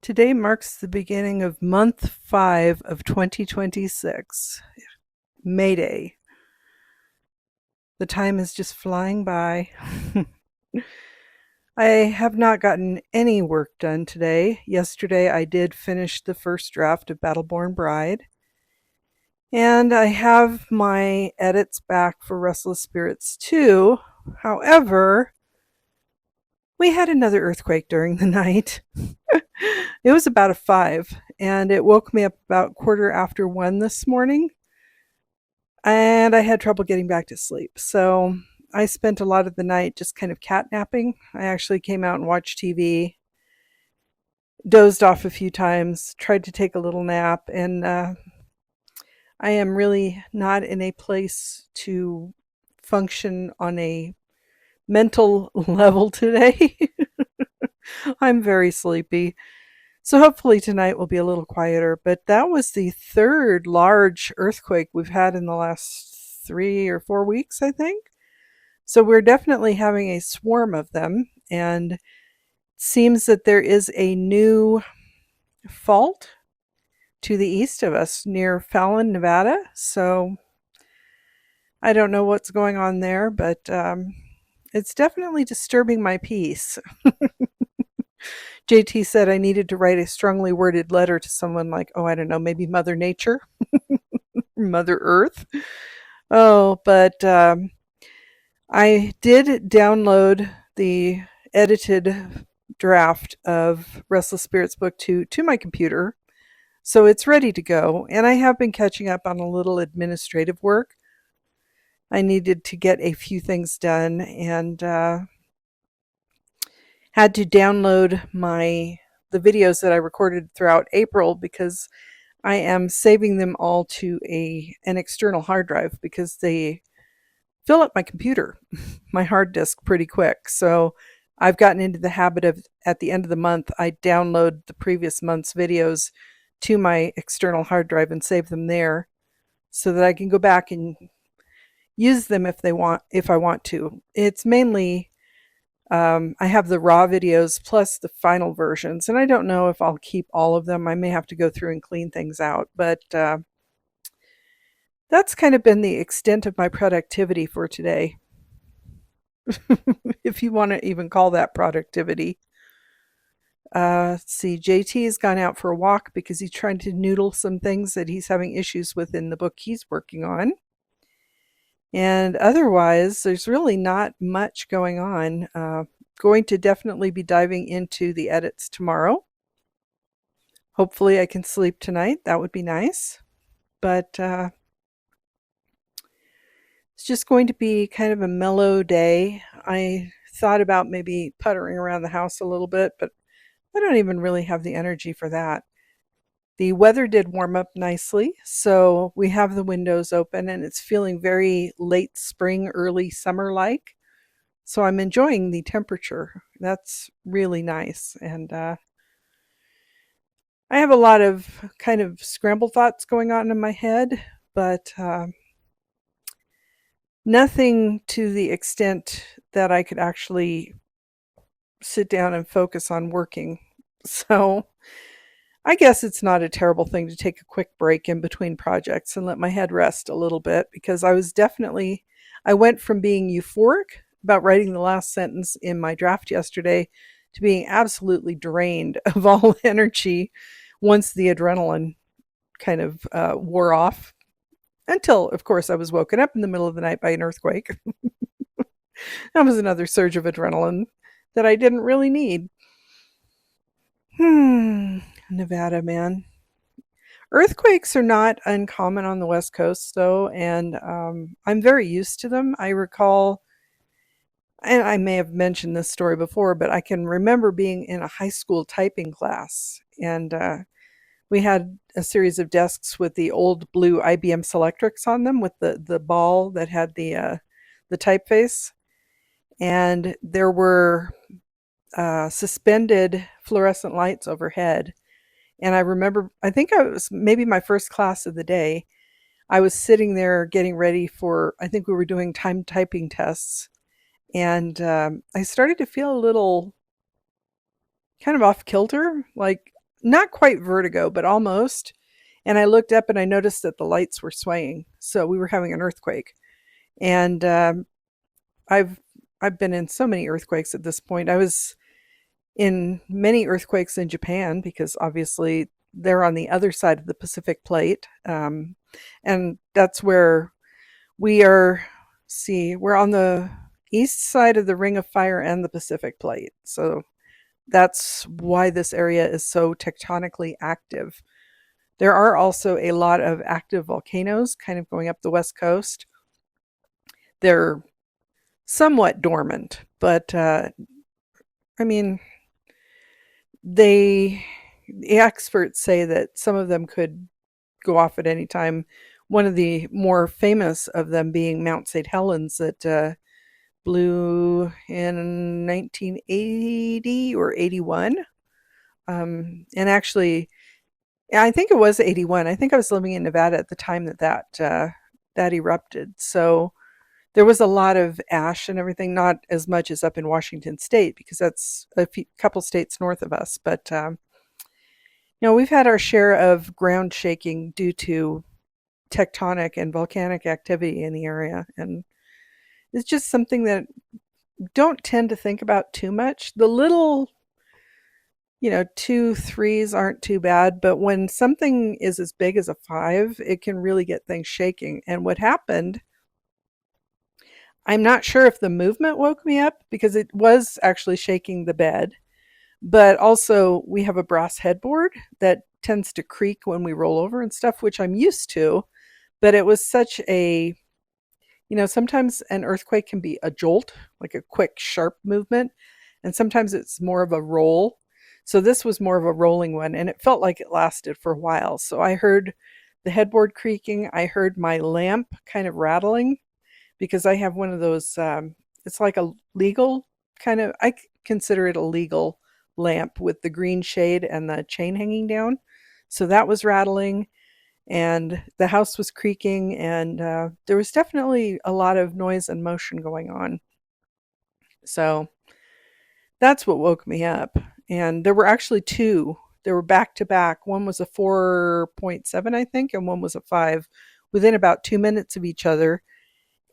Today marks the beginning of month 5 of 2026, May Day. The time is just flying by. I have not gotten any work done today. Yesterday I did finish the first draft of Battleborn Bride, and I have my edits back for Restless Spirits 2. However, we had another earthquake during the night. It was about a 5, and it woke me up about quarter after 1 this morning, and I had trouble getting back to sleep. So I spent a lot of the night just kind of catnapping. I actually came out and watched TV, dozed off a few times, tried to take a little nap, and I am really not in a place to function on a mental level today. I'm very sleepy. So hopefully tonight will be a little quieter. But that was the third large earthquake we've had in the last 3 or 4 weeks, I think. So we're definitely having a swarm of them. And it seems that there is a new fault to the east of us near Fallon, Nevada. So I don't know what's going on there, but it's definitely disturbing my peace. JT said I needed to write a strongly worded letter to someone like, oh, I don't know, maybe Mother Nature, Mother Earth. Oh, but I did download the edited draft of Restless Spirits Book 2 to my computer, so it's ready to go. And I have been catching up on a little administrative work. I needed to get a few things done, and had to download the videos that I recorded throughout April because I am saving them all to an external hard drive because they fill up my computer, my hard disk, pretty quick. So I've gotten into the habit of, at the end of the month, I download the previous month's videos to my external hard drive and save them there so that I can go back and use them if I want to. It's mainly I have the raw videos plus the final versions, and I don't know if I'll keep all of them. I may have to go through and clean things out, but that's kind of been the extent of my productivity for today, if you want to even call that productivity. Let's see, JT has gone out for a walk because he's trying to noodle some things that he's having issues with in the book he's working on. And otherwise, there's really not much going on. Going to definitely be diving into the edits tomorrow. Hopefully I can sleep tonight. That would be nice. But it's just going to be kind of a mellow day. I thought about maybe puttering around the house a little bit, but I don't even really have the energy for that. The weather did warm up nicely, so we have the windows open and it's feeling very late spring, early summer like. So I'm enjoying the temperature. That's really nice. And I have a lot of kind of scrambled thoughts going on in my head, but nothing to the extent that I could actually sit down and focus on working. So I guess it's not a terrible thing to take a quick break in between projects and let my head rest a little bit because I went from being euphoric about writing the last sentence in my draft yesterday to being absolutely drained of all energy once the adrenaline kind of wore off. Until, of course, I was woken up in the middle of the night by an earthquake. That was another surge of adrenaline that I didn't really need. Nevada, man. Earthquakes are not uncommon on the West Coast, though, and I'm very used to them. I recall, and I may have mentioned this story before, but I can remember being in a high school typing class, and we had a series of desks with the old blue IBM Selectrics on them with the ball that had the typeface, and there were suspended fluorescent lights overhead. And I remember, I think I was maybe my first class of the day. I was sitting there getting ready for, I think we were doing time typing tests. And I started to feel a little kind of off kilter. Like not quite vertigo, but almost. And I looked up and I noticed that the lights were swaying. So we were having an earthquake. And I've I've been in so many earthquakes at this point. I was in many earthquakes in Japan because obviously they're on the other side of the Pacific plate. And that's where we are. See, we're on the east side of the Ring of Fire and the Pacific plate. So that's why this area is so tectonically active. There are also a lot of active volcanoes kind of going up the west coast. They're somewhat dormant, but I mean, they the experts say that some of them could go off at any time. One of the more famous of them being Mount St. Helens that blew in 1980 or 81. And actually, I think it was 81. I think I was living in Nevada at the time that erupted. So there was a lot of ash and everything, not as much as up in Washington State because that's couple states north of us. But we've had our share of ground shaking due to tectonic and volcanic activity in the area, and it's just something that don't tend to think about too much. The little, 2, 3s aren't too bad, but when something is as big as a 5, it can really get things shaking. And what happened, I'm not sure if the movement woke me up because it was actually shaking the bed, but also we have a brass headboard that tends to creak when we roll over and stuff, which I'm used to. But it was such a, sometimes an earthquake can be a jolt, like a quick, sharp movement, and sometimes it's more of a roll. So this was more of a rolling one, and it felt like it lasted for a while. So I heard the headboard creaking. I heard my lamp kind of rattling because I have one of those, it's like a legal kind of, I consider it a legal lamp with the green shade and the chain hanging down. So that was rattling and the house was creaking, and there was definitely a lot of noise and motion going on. So that's what woke me up. And there were actually two. They were back to back. One was a 4.7, I think, and one was a 5 within about 2 minutes of each other.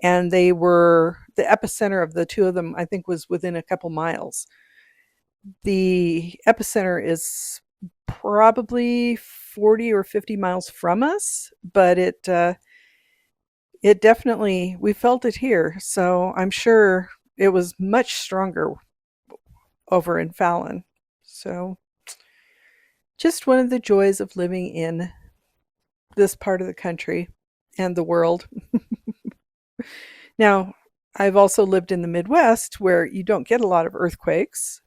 And they were the epicenter of the two of them, I think, was within a couple miles. The epicenter is probably 40 or 50 miles from us, but it definitely, we felt it here. So I'm sure it was much stronger over in Fallon. So just one of the joys of living in this part of the country and the world. Now, I've also lived in the Midwest where you don't get a lot of earthquakes,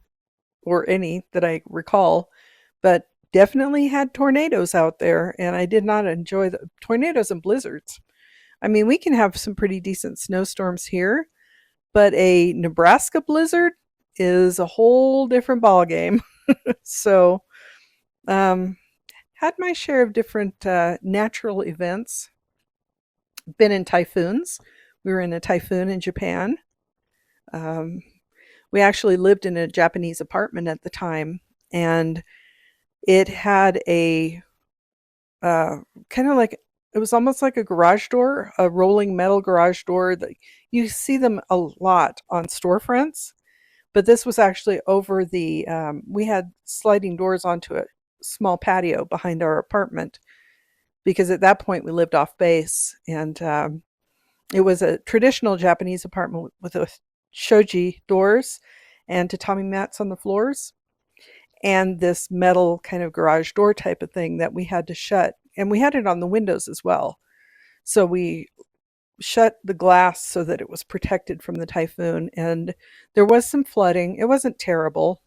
or any that I recall, but definitely had tornadoes out there, and I did not enjoy the tornadoes and blizzards. I mean, we can have some pretty decent snowstorms here, but a Nebraska blizzard is a whole different ballgame. So, um, had my share of different natural events. Been in typhoons. We were in a typhoon in Japan. Um, we actually lived in a Japanese apartment at the time, and it had a kind of like, it was almost like a garage door, a rolling metal garage door that you see them a lot on storefronts. But this was actually over the, we had sliding doors onto a small patio behind our apartment because at that point we lived off base. And it was a traditional Japanese apartment with a shoji doors and tatami mats on the floors, and this metal kind of garage door type of thing that we had to shut. And we had it on the windows as well. So we shut the glass so that it was protected from the typhoon. And there was some flooding. It wasn't terrible,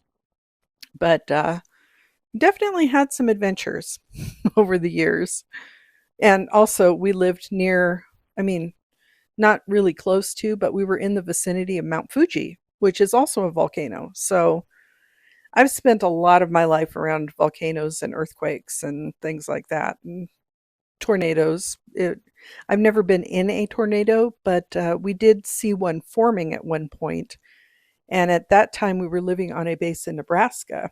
but definitely had some adventures over the years. And also, we lived near, I mean, not really close to, but we were in the vicinity of Mount Fuji, which is also a volcano. So I've spent a lot of my life around volcanoes and earthquakes and things like that, and tornadoes. I've never been in a tornado, but we did see one forming at one point. And at that time, we were living on a base in Nebraska,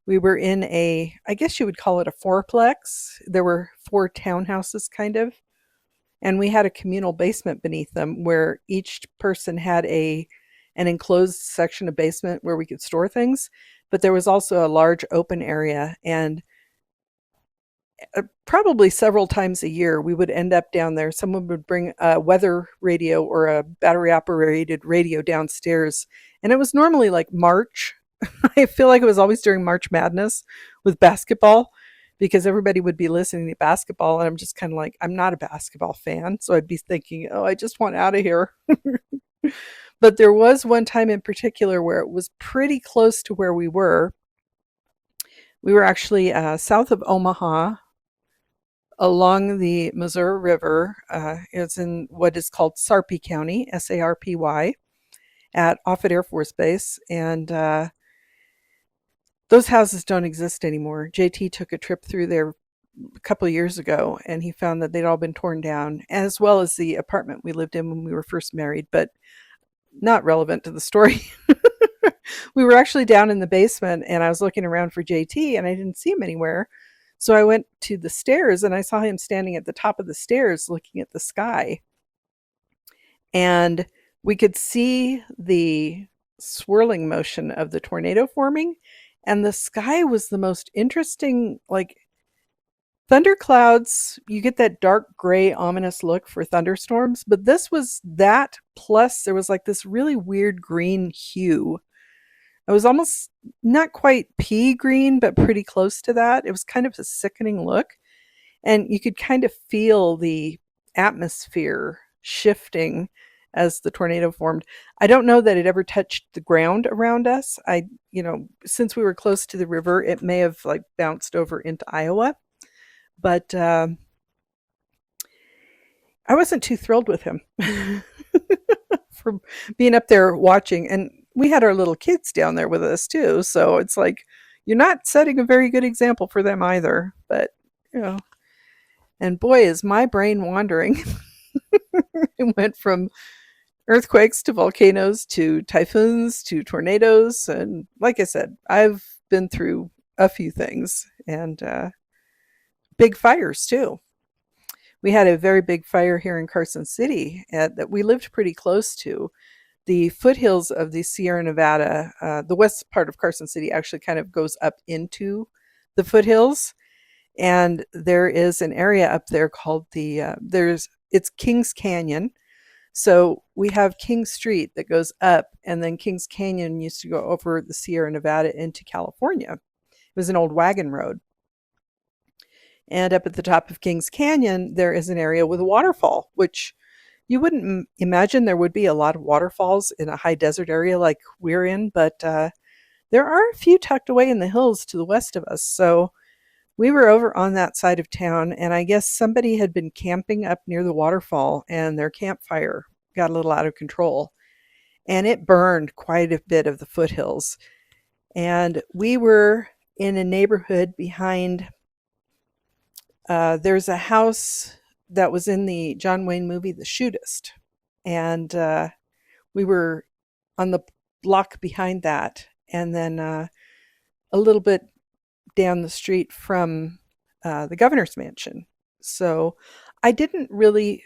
We were in I guess you would call it a fourplex. There were four townhouses kind of, and we had a communal basement beneath them where each person had an enclosed section of basement where we could store things, but there was also a large open area. And probably several times a year we would end up down there. Someone would bring a weather radio or a battery operated radio downstairs, and it was normally like March. I feel like it was always during March Madness with basketball, because everybody would be listening to basketball, and I'm just kind of like, I'm not a basketball fan, so I'd be thinking, oh, I just want out of here. But there was one time in particular where it was pretty close to where we were. We were actually south of Omaha along the Missouri River. It's in what is called Sarpy County, Sarpy, at Offutt Air Force Base. And those houses don't exist anymore. JT took a trip through there a couple of years ago, and he found that they'd all been torn down, as well as the apartment we lived in when we were first married, but not relevant to the story. We were actually down in the basement, and I was looking around for JT, and I didn't see him anywhere. So I went to the stairs, and I saw him standing at the top of the stairs looking at the sky. And we could see the swirling motion of the tornado forming, and the sky was the most interesting, like thunderclouds. You get that dark gray ominous look for thunderstorms, but this was that, plus there was like this really weird green hue. It was almost not quite pea green, but pretty close to that. It was kind of a sickening look, and you could kind of feel the atmosphere shifting as the tornado formed. I don't know that it ever touched the ground around us. Since we were close to the river, it may have like bounced over into Iowa, but I wasn't too thrilled with him for being up there watching. And we had our little kids down there with us too. So it's like, you're not setting a very good example for them either. But, and boy, is my brain wandering. It went from earthquakes to volcanoes to typhoons to tornadoes. And like I said, I've been through a few things, and big fires too. We had a very big fire here in Carson City that we lived pretty close to. The foothills of the Sierra Nevada, the west part of Carson City actually kind of goes up into the foothills. And there is an area up there called it's Kings Canyon. So we have King Street that goes up, and then Kings Canyon used to go over the Sierra Nevada into California. It was an old wagon road. And up at the top of Kings Canyon, there is an area with a waterfall, which you wouldn't imagine there would be a lot of waterfalls in a high desert area like we're in, but there are a few tucked away in the hills to the west of us. So we were over on that side of town, and I guess somebody had been camping up near the waterfall, and their campfire got a little out of control, and it burned quite a bit of the foothills. And we were in a neighborhood behind, there's a house that was in the John Wayne movie, The Shootist. And we were on the block behind that, and then a little bit down the street from the governor's mansion. So I didn't really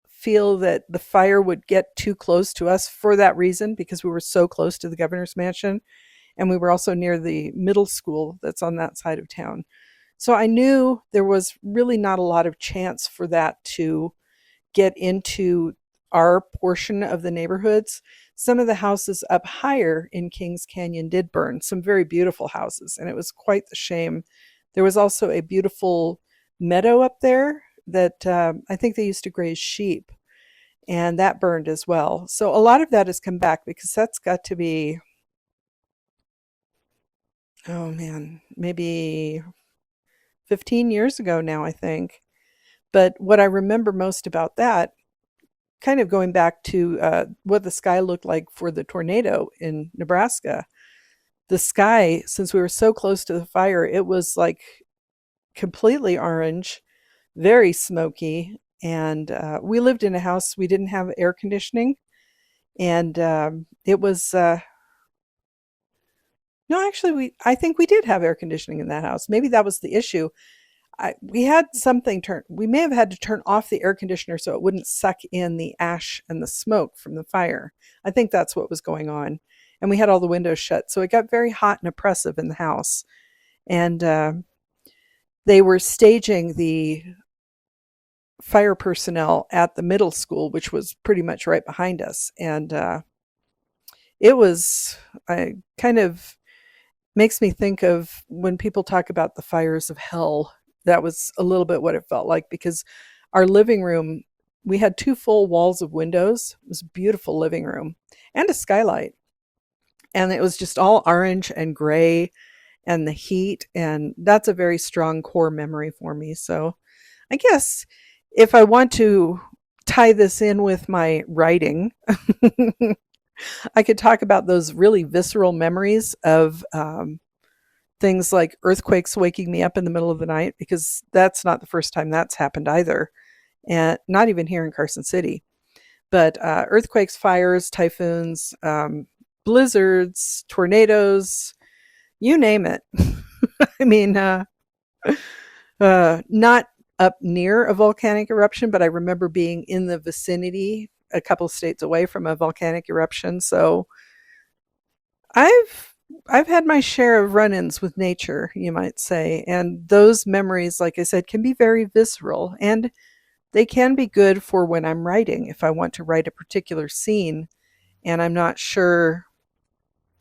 feel that the fire would get too close to us for that reason, because we were so close to the governor's mansion, and we were also near the middle school that's on that side of town. So I knew there was really not a lot of chance for that to get into our portion of the neighborhoods. Some of the houses up higher in Kings Canyon did burn, some very beautiful houses, and it was quite the shame. There was also a beautiful meadow up there that I think they used to graze sheep, and that burned as well. So a lot of that has come back, because that's got to be, oh man, maybe 15 years ago now, I think. But what I remember most about that, kind of going back to what the sky looked like for the tornado in Nebraska, the sky, since we were so close to the fire, it was like completely orange, very smoky. And we lived in a house, we didn't have air conditioning. And it was No, actually, I think we did have air conditioning in that house. Maybe that was the issue. We had something turn. We may have had to turn off the air conditioner so it wouldn't suck in the ash and the smoke from the fire. I think that's what was going on. And we had all the windows shut, so it got very hot and oppressive in the house. And they were staging the fire personnel at the middle school, which was pretty much right behind us. And it was kind of makes me think of when people talk about the fires of hell. That was a little bit what it felt like, because our living room, we had two full walls of windows. It was a beautiful living room and a skylight. And it was just all orange and gray and the heat. And that's a very strong core memory for me. So I guess if I want to tie this in with my writing, I could talk about those really visceral memories of things like earthquakes waking me up in the middle of the night, because that's not the first time that's happened either, and not even here in Carson City. But earthquakes, fires, typhoons, blizzards, tornadoes, you name it. I mean, not up near a volcanic eruption, but I remember being in the vicinity a couple states away from a volcanic eruption. So I've I've had my share of run-ins with nature, you might say, and those memories, like I said, can be very visceral, and they can be good for when I'm writing. If I want to write a particular scene and I'm not sure,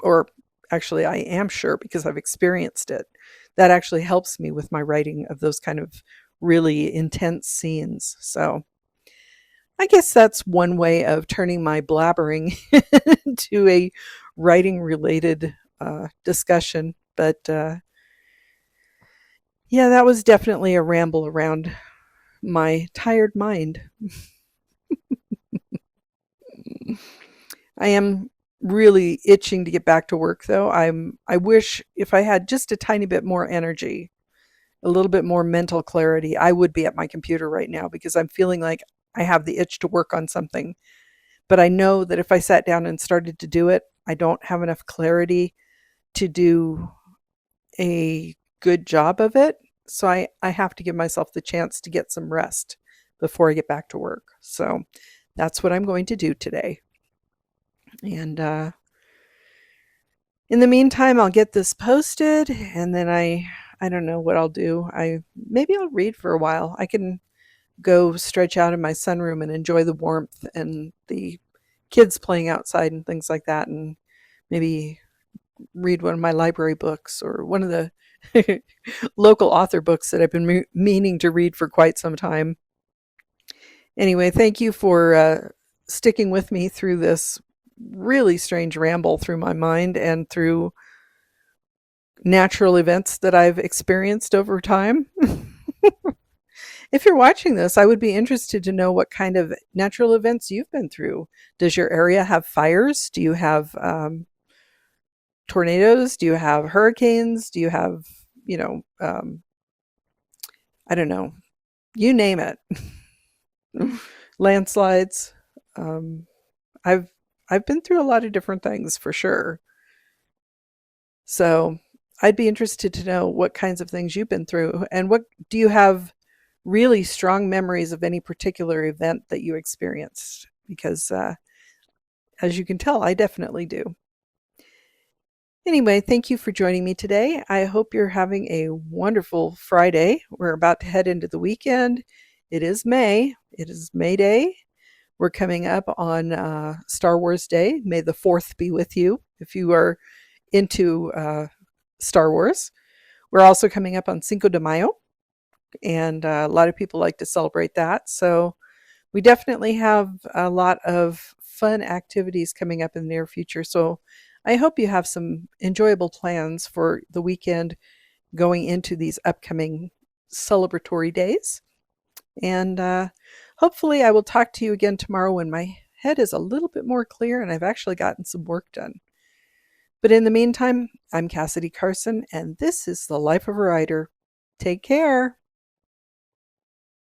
or actually I am sure because I've experienced it, that actually helps me with my writing of those kind of really intense scenes. So I guess that's one way of turning my blabbering into a writing related discussion. But yeah, that was definitely a ramble around my tired mind. I am really itching to get back to work though. I wish if I had just a tiny bit more energy, a little bit more mental clarity, I would be at my computer right now, because I'm feeling like I have the itch to work on something. But I know that if I sat down and started to do it, I don't have enough clarity to do a good job of it. So I have to give myself the chance to get some rest before I get back to work. So that's what I'm going to do today. And in the meantime, I'll get this posted, and then I don't know what I'll do. Maybe I'll read for a while. I can go stretch out in my sunroom and enjoy the warmth and the kids playing outside and things like that, and maybe read one of my library books or one of the local author books that I've been meaning to read for quite some time. Anyway, thank you for sticking with me through this really strange ramble through my mind and through natural events that I've experienced over time. If you're watching this, I would be interested to know what kind of natural events you've been through. Does your area have fires? Do you have tornadoes? Do you have hurricanes? Do you have, I don't know, you name it, landslides? Um, I've I've been through a lot of different things for sure. So I'd be interested to know what kinds of things you've been through, and what do you have really strong memories of any particular event that you experienced? Because as you can tell, I definitely do. Anyway, thank you for joining me today. I hope you're having a wonderful Friday. We're about to head into the weekend. It is May. It is May Day. We're coming up on Star Wars Day. May the 4th be with you if you are into Star Wars. We're also coming up on Cinco de Mayo, and a lot of people like to celebrate that. So we definitely have a lot of fun activities coming up in the near future. So I hope you have some enjoyable plans for the weekend going into these upcoming celebratory days. And hopefully I will talk to you again tomorrow when my head is a little bit more clear and I've actually gotten some work done. But in the meantime, I'm Cassidy Carson, and this is The Life of a Writer. Take care.